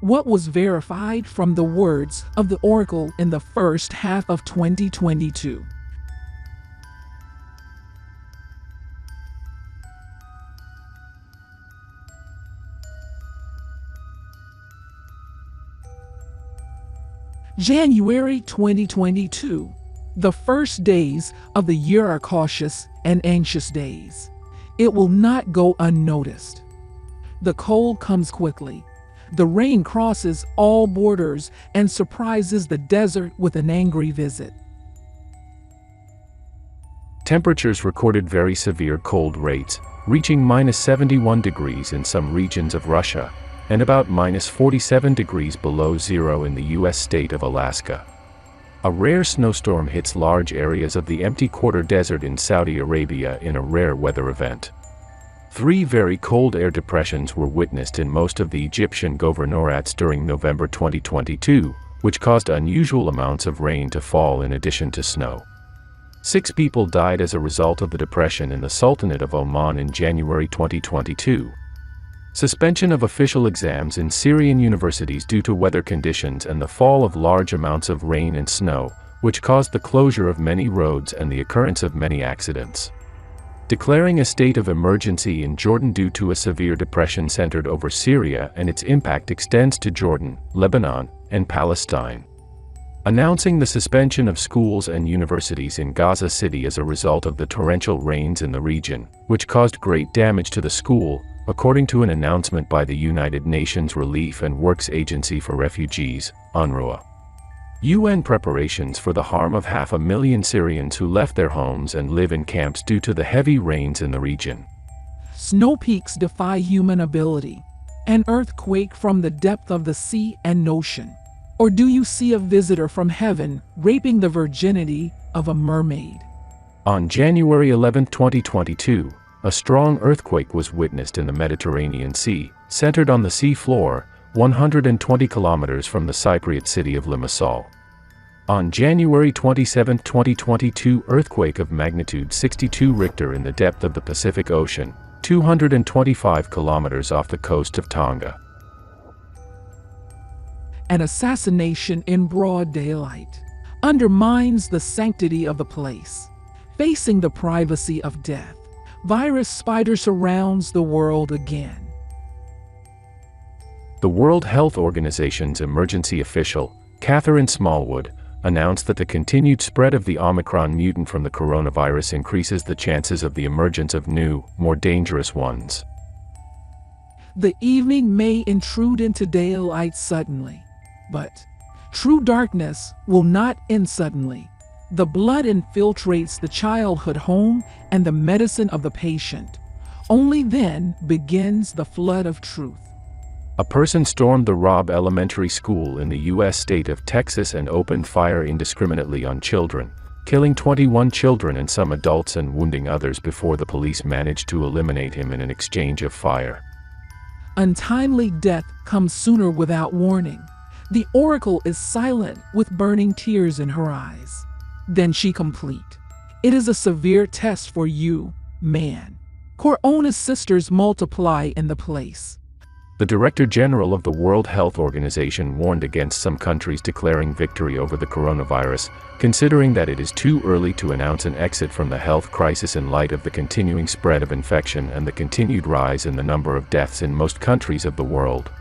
What was verified from the words of the oracle in the first half of 2022? January 2022. The first days of the year are cautious and anxious days. It will not go unnoticed. The cold comes quickly. The rain crosses all borders and surprises the desert with an angry visit. Temperatures recorded very severe cold rates, reaching -71 degrees in some regions of Russia, and about -47 degrees below zero in the U.S. state of Alaska. A rare snowstorm hits large areas of the empty quarter desert in Saudi Arabia in a rare weather event. 3 very cold air depressions were witnessed in most of the Egyptian governorates during November 2022, which caused unusual amounts of rain to fall in addition to snow. 6 people died as a result of the depression in the Sultanate of Oman in January 2022. Suspension of official exams in Syrian universities due to weather conditions and the fall of large amounts of rain and snow, which caused the closure of many roads and the occurrence of many accidents. Declaring a state of emergency in Jordan due to a severe depression centered over Syria and its impact extends to Jordan, Lebanon, and Palestine. Announcing the suspension of schools and universities in Gaza City as a result of the torrential rains in the region, which caused great damage to the school, according to an announcement by the United Nations Relief and Works Agency for Refugees, UNRWA. UN preparations for the harm of 500,000 Syrians who left their homes and live in camps due to the heavy rains in the region. Snow peaks defy human ability. An earthquake from the depth of the sea and ocean. Or do you see a visitor from heaven raping the virginity of a mermaid? On January 11, 2022, a strong earthquake was witnessed in the Mediterranean Sea, centered on the sea floor, 120 kilometers from the Cypriot city of Limassol. On January 27, 2022, earthquake of magnitude 62 Richter in the depth of the Pacific Ocean, 225 kilometers off the coast of Tonga. An assassination in broad daylight undermines the sanctity of the place. Facing the privacy of death, virus spider surrounds the world again. The World Health Organization's emergency official, Catherine Smallwood, announced that the continued spread of the Omicron mutant from the coronavirus increases the chances of the emergence of new, more dangerous ones. The evening may intrude into daylight suddenly, but true darkness will not end suddenly. The blood infiltrates the childhood home and the medicine of the patient. Only then begins the flood of truth. A person stormed the Robb Elementary School in the U.S. state of Texas and opened fire indiscriminately on children, killing 21 children and some adults and wounding others before the police managed to eliminate him in an exchange of fire. Untimely death comes sooner without warning. The oracle is silent with burning tears in her eyes. Then she complete. It is a severe test for you, man. Corona's sisters multiply in the place. The Director General of the World Health Organization warned against some countries declaring victory over the coronavirus, considering that it is too early to announce an exit from the health crisis in light of the continuing spread of infection and the continued rise in the number of deaths in most countries of the world.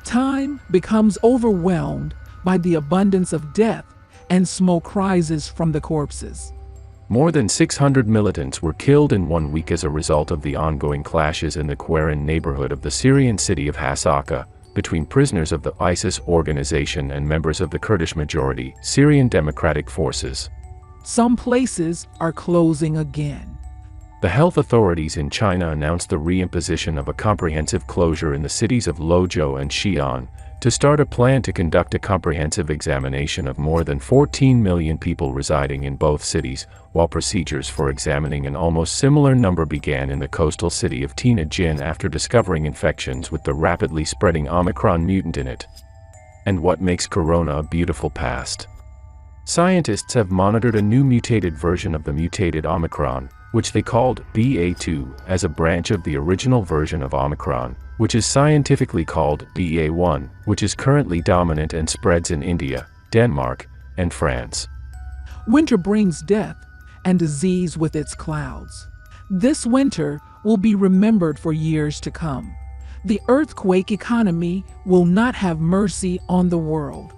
Time becomes overwhelmed by the abundance of death, and smoke rises from the corpses. More than 600 militants were killed in 1 week as a result of the ongoing clashes in the Quarren neighborhood of the Syrian city of Hasaka, between prisoners of the ISIS organization and members of the Kurdish-majority Syrian Democratic Forces. Some places are closing again. The health authorities in China announced the reimposition of a comprehensive closure in the cities of Luzhou and Xi'an, to start a plan to conduct a comprehensive examination of more than 14 million people residing in both cities, while procedures for examining an almost similar number began in the coastal city of Tianjin after discovering infections with the rapidly spreading Omicron mutant in it. And what makes corona a beautiful past? Scientists have monitored a new mutated version of the mutated Omicron, which they called BA2 as a branch of the original version of Omicron, which is scientifically called BA1, which is currently dominant and spreads in India, Denmark, and France. Winter brings death and disease with its clouds. This winter will be remembered for years to come. The earthquake economy will not have mercy on the world.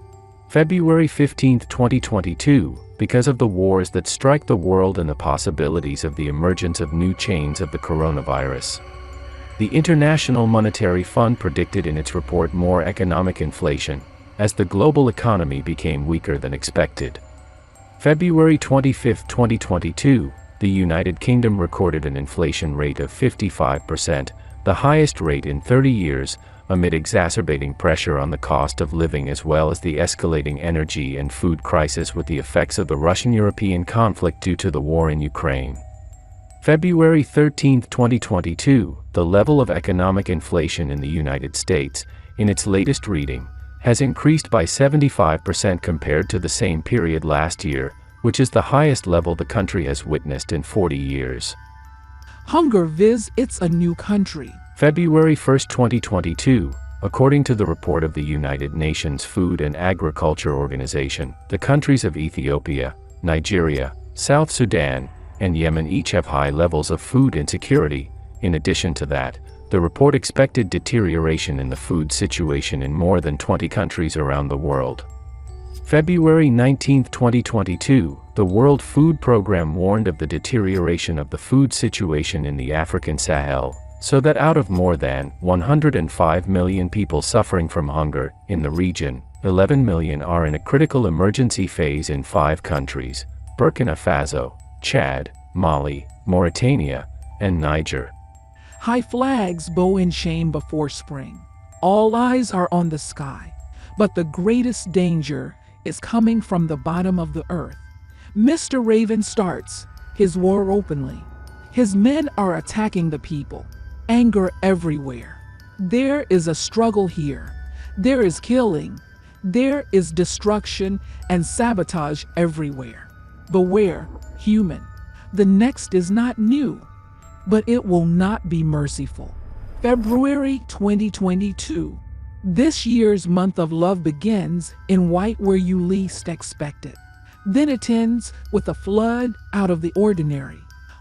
February 15, 2022, because of the wars that strike the world and the possibilities of the emergence of new chains of the coronavirus. The International Monetary Fund predicted in its report more economic inflation, as the global economy became weaker than expected. February 25, 2022, the United Kingdom recorded an inflation rate of 55%, the highest rate in 30 years, amid exacerbating pressure on the cost of living as well as the escalating energy and food crisis with the effects of the Russian-European conflict due to the war in Ukraine. February 13, 2022, the level of economic inflation in the United States, in its latest reading, has increased by 75% compared to the same period last year, which is the highest level the country has witnessed in 40 years. Hunger visits a new country. February 1, 2022, according to the report of the United Nations Food and Agriculture Organization, the countries of Ethiopia, Nigeria, South Sudan, and Yemen each have high levels of food insecurity. In addition to that, the report expected deterioration in the food situation in more than 20 countries around the world. February 19, 2022, the World Food Programme warned of the deterioration of the food situation in the African Sahel, so that out of more than 105 million people suffering from hunger in the region, 11 million are in a critical emergency phase in 5 countries: Burkina Faso, Chad, Mali, Mauritania, and Niger. High flags bow in shame before spring. All eyes are on the sky, but the greatest danger is coming from the bottom of the earth. Mr. Raven starts his war openly. His men are attacking the people. Anger everywhere. There is a struggle here. There is killing. There is destruction and sabotage everywhere. Beware, human. The next is not new, but it will not be merciful. February 2022. This year's month of love begins in white where you least expect it. Then it ends with a flood out of the ordinary.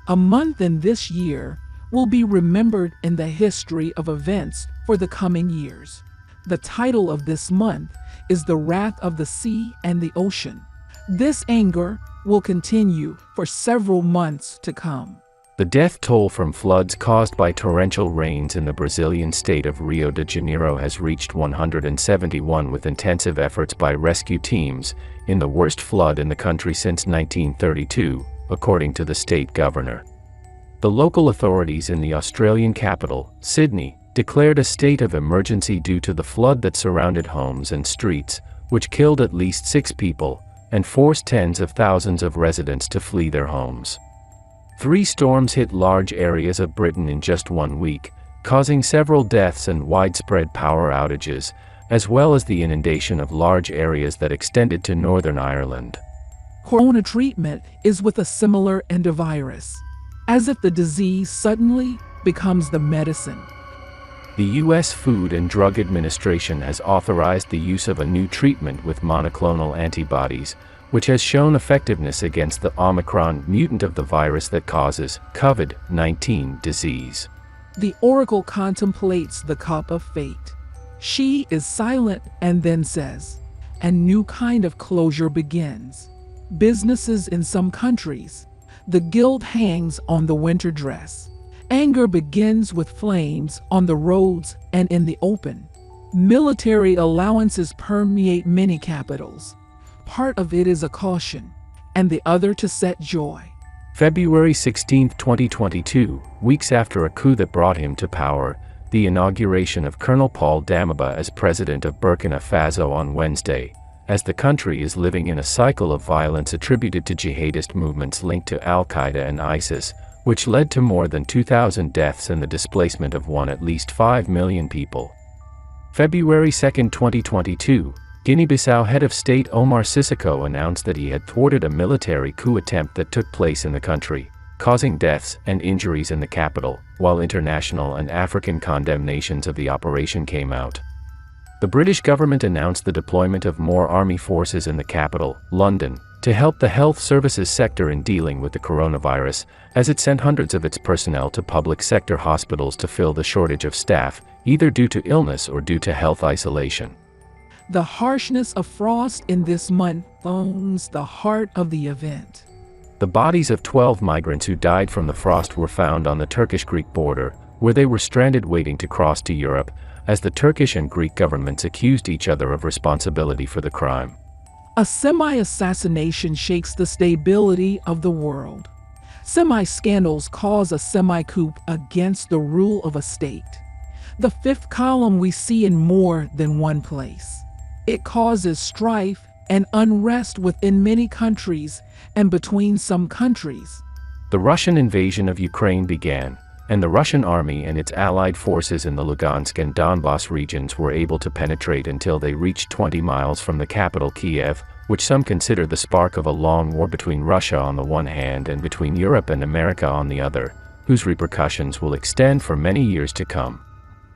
A month in this year will be remembered in the history of events for the coming years. The title of this month is The Wrath of the Sea and the Ocean. This anger will continue for several months to come. The death toll from floods caused by torrential rains in the Brazilian state of Rio de Janeiro has reached 171 with intensive efforts by rescue teams, in the worst flood in the country since 1932, according to the state governor. The local authorities in the Australian capital, Sydney, declared a state of emergency due to the flood that surrounded homes and streets, which killed at least 6 people, and forced tens of thousands of residents to flee their homes. 3 storms hit large areas of Britain in just 1 week, causing several deaths and widespread power outages, as well as the inundation of large areas that extended to Northern Ireland. Corona treatment is with a similar endovirus, as if the disease suddenly becomes the medicine. The U.S. Food and Drug Administration has authorized the use of a new treatment with monoclonal antibodies, which has shown effectiveness against the Omicron mutant of the virus that causes COVID-19 disease. The oracle contemplates the cup of fate. She is silent and then says, "A new kind of closure begins." Businesses in some countries, the guild hangs on the winter dress. Anger begins with flames on the roads and in the open. Military allowances permeate many capitals. Part of it is a caution, and the other to set joy. February 16, 2022, weeks after a coup that brought him to power, the inauguration of Colonel Paul Damiba as president of Burkina Faso on Wednesday, as the country is living in a cycle of violence attributed to jihadist movements linked to Al-Qaeda and ISIS, which led to more than 2,000 deaths and the displacement of at least 5 million people. February 2, 2022, Guinea-Bissau head of state Omar Sissoko announced that he had thwarted a military coup attempt that took place in the country, causing deaths and injuries in the capital, while international and African condemnations of the operation came out. The British government announced the deployment of more army forces in the capital, London, to help the health services sector in dealing with the coronavirus, as it sent hundreds of its personnel to public sector hospitals to fill the shortage of staff, either due to illness or due to health isolation. The harshness of frost in this month owns the heart of the event. The bodies of 12 migrants who died from the frost were found on the Turkish-Greek border, where they were stranded waiting to cross to Europe, as the Turkish and Greek governments accused each other of responsibility for the crime. A semi-assassination shakes the stability of the world. Semi-scandals cause a semi-coup against the rule of a state. The fifth column we see in more than one place. It causes strife and unrest within many countries and between some countries. The Russian invasion of Ukraine began, and the Russian army and its allied forces in the Lugansk and Donbas regions were able to penetrate until they reached 20 miles from the capital Kiev, which some consider the spark of a long war between Russia on the one hand and between Europe and America on the other, whose repercussions will extend for many years to come.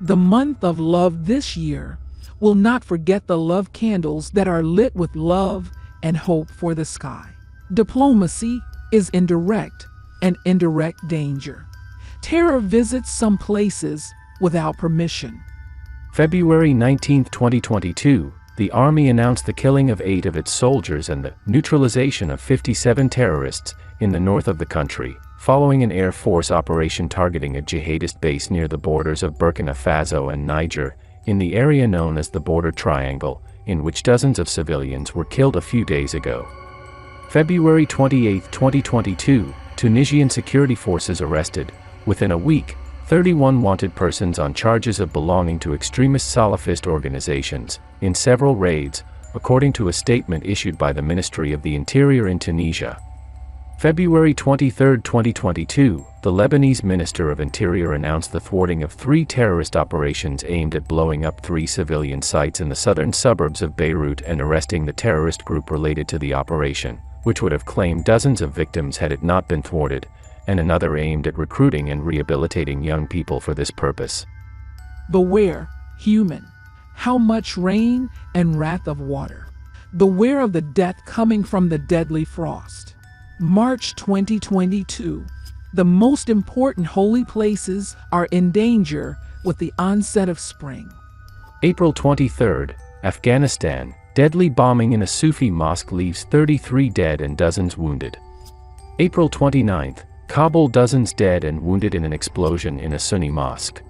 The month of love this year will not forget the love candles that are lit with love and hope for the sky. Diplomacy is indirect and indirect danger. Terror visits some places without permission. February 19, 2022, the Army announced the killing of 8 of its soldiers and the neutralization of 57 terrorists in the north of the country, following an Air Force operation targeting a jihadist base near the borders of Burkina Faso and Niger, in the area known as the Border Triangle, in which dozens of civilians were killed a few days ago. February 28, 2022, Tunisian security forces arrested, within a week, 31 wanted persons on charges of belonging to extremist Salafist organizations, in several raids, according to a statement issued by the Ministry of the Interior in Tunisia. February 23, 2022, the Lebanese Minister of Interior announced the thwarting of 3 terrorist operations aimed at blowing up 3 civilian sites in the southern suburbs of Beirut and arresting the terrorist group related to the operation, which would have claimed dozens of victims had it not been thwarted, and another aimed at recruiting and rehabilitating young people for this purpose. Beware, human, how much rain and wrath of water. Beware of the death coming from the deadly frost. March 2022. The most important holy places are in danger with the onset of spring. April 23, Afghanistan. Deadly bombing in a Sufi mosque leaves 33 dead and dozens wounded. April 29, Kabul. Dozens dead and wounded in an explosion in a Sunni mosque.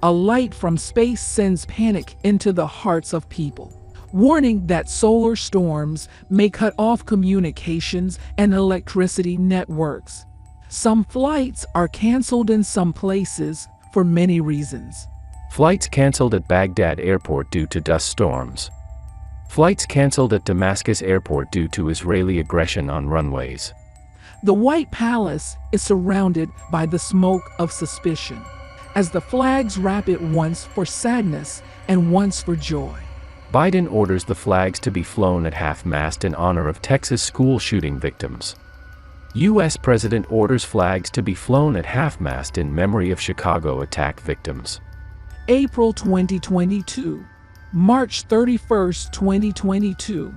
A light from space sends panic into the hearts of people, warning that solar storms may cut off communications and electricity networks. Some flights are canceled in some places for many reasons. Flights canceled at Baghdad airport due to dust storms. Flights canceled at Damascus airport due to Israeli aggression on runways. The White Palace is surrounded by the smoke of suspicion, as the flags wrap it once for sadness and once for joy. Biden orders the flags to be flown at half-mast in honor of Texas school shooting victims. U.S. President orders flags to be flown at half-mast in memory of Chicago attack victims. April 2022. March 31, 2022.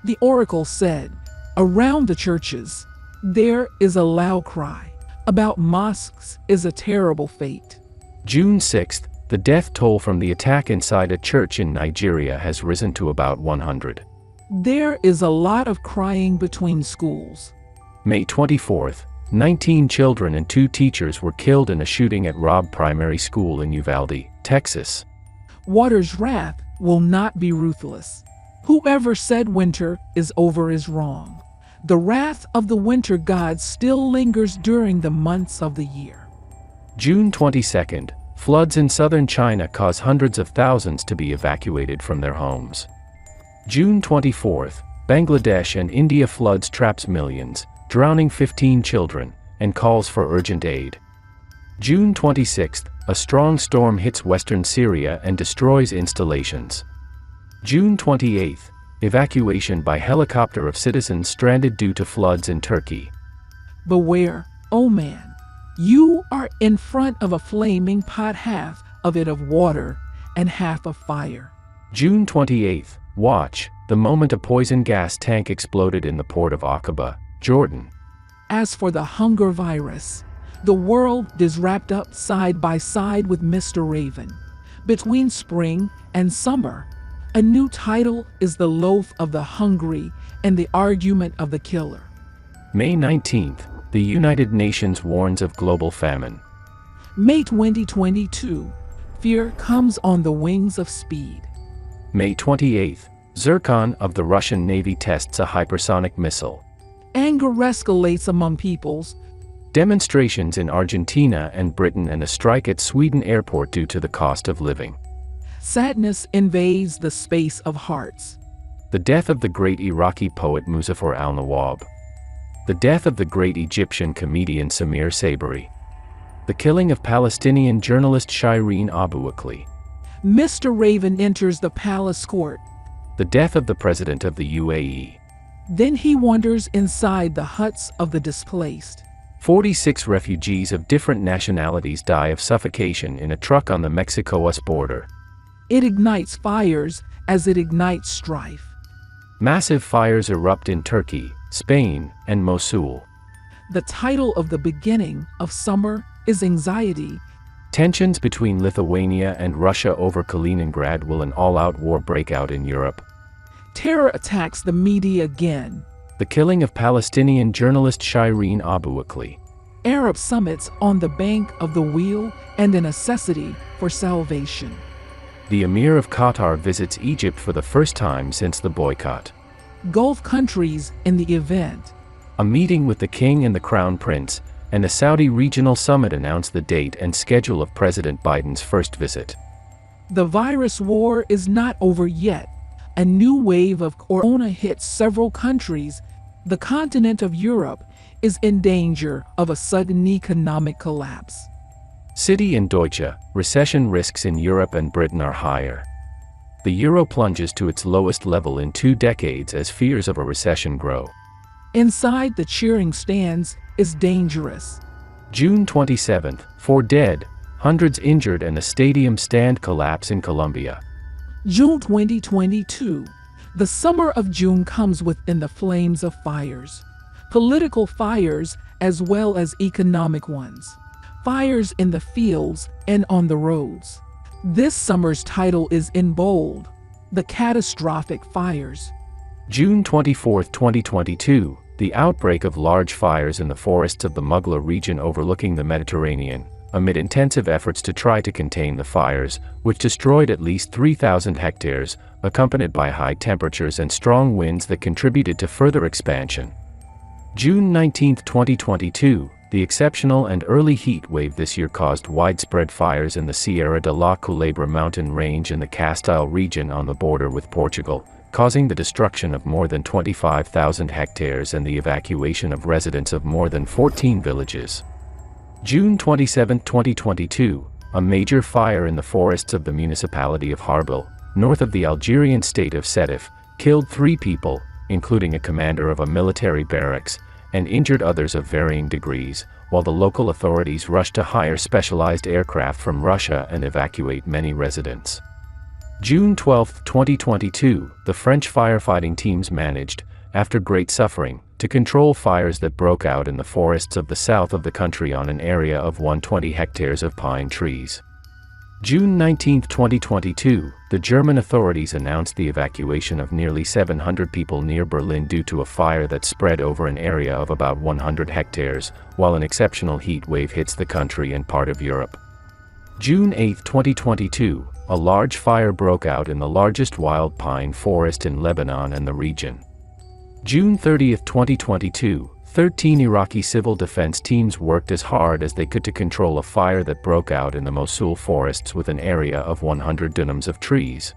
The oracle said, around the churches, there is a loud cry. About mosques is a terrible fate. June 6, the death toll from the attack inside a church in Nigeria has risen to about 100. There is a lot of crying between schools. May 24, 19 children and 2 teachers were killed in a shooting at Robb Primary School in Uvalde, Texas. Water's wrath will not be ruthless. Whoever said winter is over is wrong. The wrath of the winter gods still lingers during the months of the year. June 22, floods in southern China cause hundreds of thousands to be evacuated from their homes. June 24, Bangladesh and India floods traps millions, drowning 15 children, and calls for urgent aid. June 26, a strong storm hits western Syria and destroys installations. June 28, evacuation by helicopter of citizens stranded due to floods in Turkey. Beware, Oh man, you are in front of a flaming pot, half of it of water and half of fire. June 28th. Watch the moment a poison gas tank exploded in the port of Aqaba, Jordan. As for the hunger virus, the world is wrapped up side by side with Mr. Raven. Between spring and summer, a new title is The Loaf of the Hungry and the Argument of the Killer. May 19th. The United Nations warns of global famine. May 2022. Fear comes on the wings of speed. May 28th. Zircon of the Russian Navy tests a hypersonic missile. Anger escalates among peoples. Demonstrations in Argentina and Britain and a strike at Sweden airport due to the cost of living. Sadness invades the space of hearts. The death of the great Iraqi poet Muzaffar al-Nawab. The death of the great Egyptian comedian Samir Sabri. The killing of Palestinian journalist Shireen Abu Akleh. Mr. Raven enters the palace court. The death of the president of the UAE. Then he wanders inside the huts of the displaced. 46 refugees of different nationalities die of suffocation in a truck on the Mexico-US border. It ignites fires as it ignites strife. Massive fires erupt in Turkey, Spain, and Mosul. The title of the beginning of summer is Anxiety. Tensions between Lithuania and Russia over Kaliningrad. Will an all-out war break out in Europe? Terror attacks the media again. The killing of Palestinian journalist Shireen Abu Akleh. Arab summits on the bank of the wheel and a necessity for salvation. The Emir of Qatar visits Egypt for the first time since the boycott. Gulf countries in the event. A meeting with the king and the crown prince, and a Saudi regional summit announce the date and schedule of President Biden's first visit. The virus war is not over yet. A new wave of corona hits several countries. The continent of Europe is in danger of a sudden economic collapse. City and Deutsche, recession risks in Europe and Britain are higher. The euro plunges to its lowest level in 2 decades as fears of a recession grow. Inside the cheering stands is dangerous. June 27th, 4 dead, hundreds injured and a stadium stand collapse in Colombia. June 2022. The summer of June comes within the flames of fires. Political fires as well as economic ones. Fires in the fields and on the roads. This summer's title is in bold. The Catastrophic Fires. June 24, 2022. The outbreak of large fires in the forests of the Mughla region overlooking the Mediterranean, amid intensive efforts to try to contain the fires, which destroyed at least 3,000 hectares, accompanied by high temperatures and strong winds that contributed to further expansion. June 19, 2022. The exceptional and early heat wave this year caused widespread fires in the Sierra de la Culebra mountain range in the Castile region on the border with Portugal, causing the destruction of more than 25,000 hectares and the evacuation of residents of more than 14 villages. June 27, 2022, a major fire in the forests of the municipality of Harbil, north of the Algerian state of Sétif, killed 3 people, including a commander of a military barracks, and injured others of varying degrees, while the local authorities rushed to hire specialized aircraft from Russia and evacuate many residents. June 12, 2022, the French firefighting teams managed, after great suffering, to control fires that broke out in the forests of the south of the country on an area of 120 hectares of pine trees. June 19, 2022, the German authorities announced the evacuation of nearly 700 people near Berlin due to a fire that spread over an area of about 100 hectares, while an exceptional heat wave hits the country and part of Europe. June 8, 2022, a large fire broke out in the largest wild pine forest in Lebanon and the region. June 30, 2022, 13 Iraqi civil defense teams worked as hard as they could to control a fire that broke out in the Mosul forests with an area of 100 dunams of trees.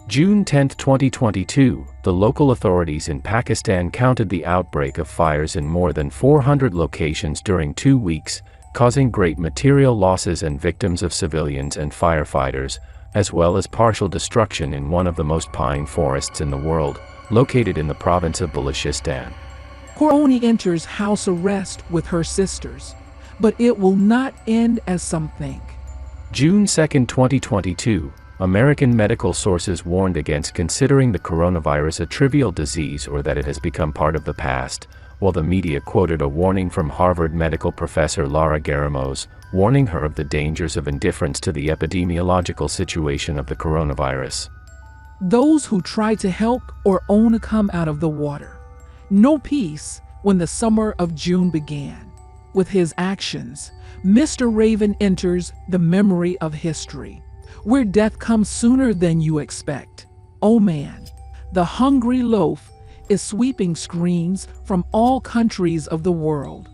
June 10, 2022, the local authorities in Pakistan counted the outbreak of fires in more than 400 locations during 2 weeks, causing great material losses and victims of civilians and firefighters, as well as partial destruction in one of the most pine forests in the world, located in the province of Balochistan. Poor Oni enters house arrest with her sisters, but it will not end as some think. June 2, 2022, American medical sources warned against considering the coronavirus a trivial disease or that it has become part of the past, while the media quoted a warning from Harvard medical professor Laura Garamos, warning her of the dangers of indifference to the epidemiological situation of the coronavirus. Those who try to help or own come out of the water. No peace when the summer of June began. With his actions, Mr. Raven enters the memory of history, where death comes sooner than you expect. Oh man, the hungry loaf is sweeping screams from all countries of the world.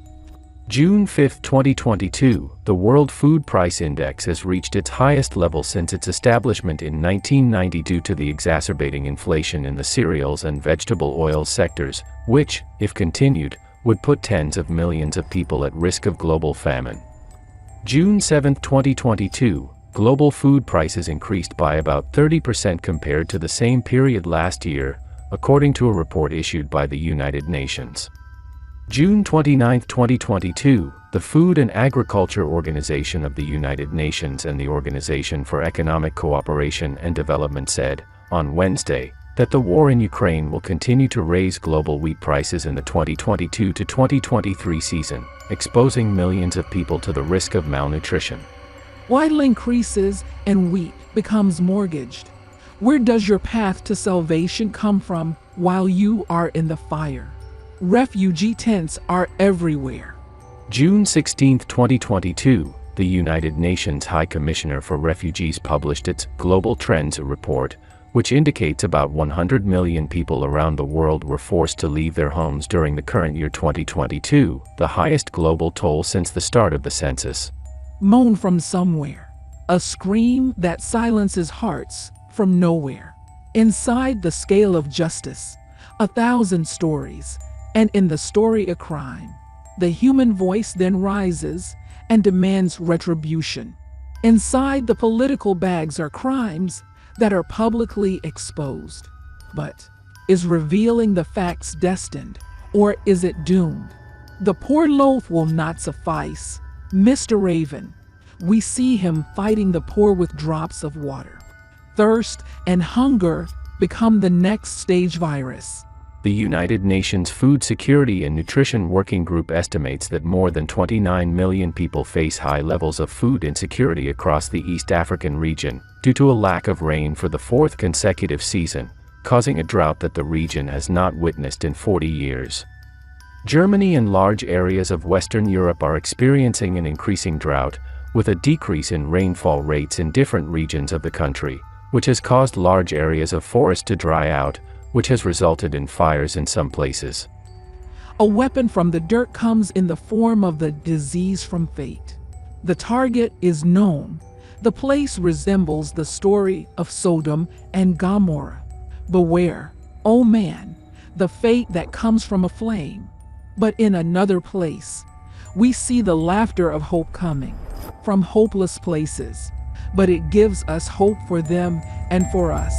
June 5, 2022, the World Food Price Index has reached its highest level since its establishment in 1990 due to the exacerbating inflation in the cereals and vegetable oil sectors, which, if continued, would put tens of millions of people at risk of global famine. June 7, 2022, global food prices increased by about 30% compared to the same period last year, according to a report issued by the United Nations. June 29, 2022, the Food and Agriculture Organization of the United Nations and the Organization for Economic Cooperation and Development said, on Wednesday, that the war in Ukraine will continue to raise global wheat prices in the 2022 to 2023 season, exposing millions of people to the risk of malnutrition. Oil increases and wheat becomes mortgaged. Where does your path to salvation come from while you are in the fire? Refugee tents are everywhere. June 16, 2022, the United Nations High Commissioner for Refugees published its Global Trends report, which indicates about 100 million people around the world were forced to leave their homes during the current year 2022, the highest global toll since the start of the census. Moan from somewhere. A scream that silences hearts from nowhere. Inside the scale of justice, 1,000 stories, and in the story a crime. The human voice then rises and demands retribution. Inside the political bags are crimes that are publicly exposed. But is revealing the facts destined, or is it doomed? The poor loaf will not suffice. Mr. Raven, we see him fighting the poor with drops of water. Thirst and hunger become the next stage virus. The United Nations Food Security and Nutrition Working Group estimates that more than 29 million people face high levels of food insecurity across the East African region, due to a lack of rain for the fourth consecutive season, causing a drought that the region has not witnessed in 40 years. Germany and large areas of Western Europe are experiencing an increasing drought, with a decrease in rainfall rates in different regions of the country, which has caused large areas of forest to dry out, which has resulted in fires in some places. A weapon from the dirt comes in the form of the disease from fate. The target is known. The place resembles the story of Sodom and Gomorrah. Beware, oh man, the fate that comes from a flame. But in another place, we see the laughter of hope coming from hopeless places. But it gives us hope for them and for us.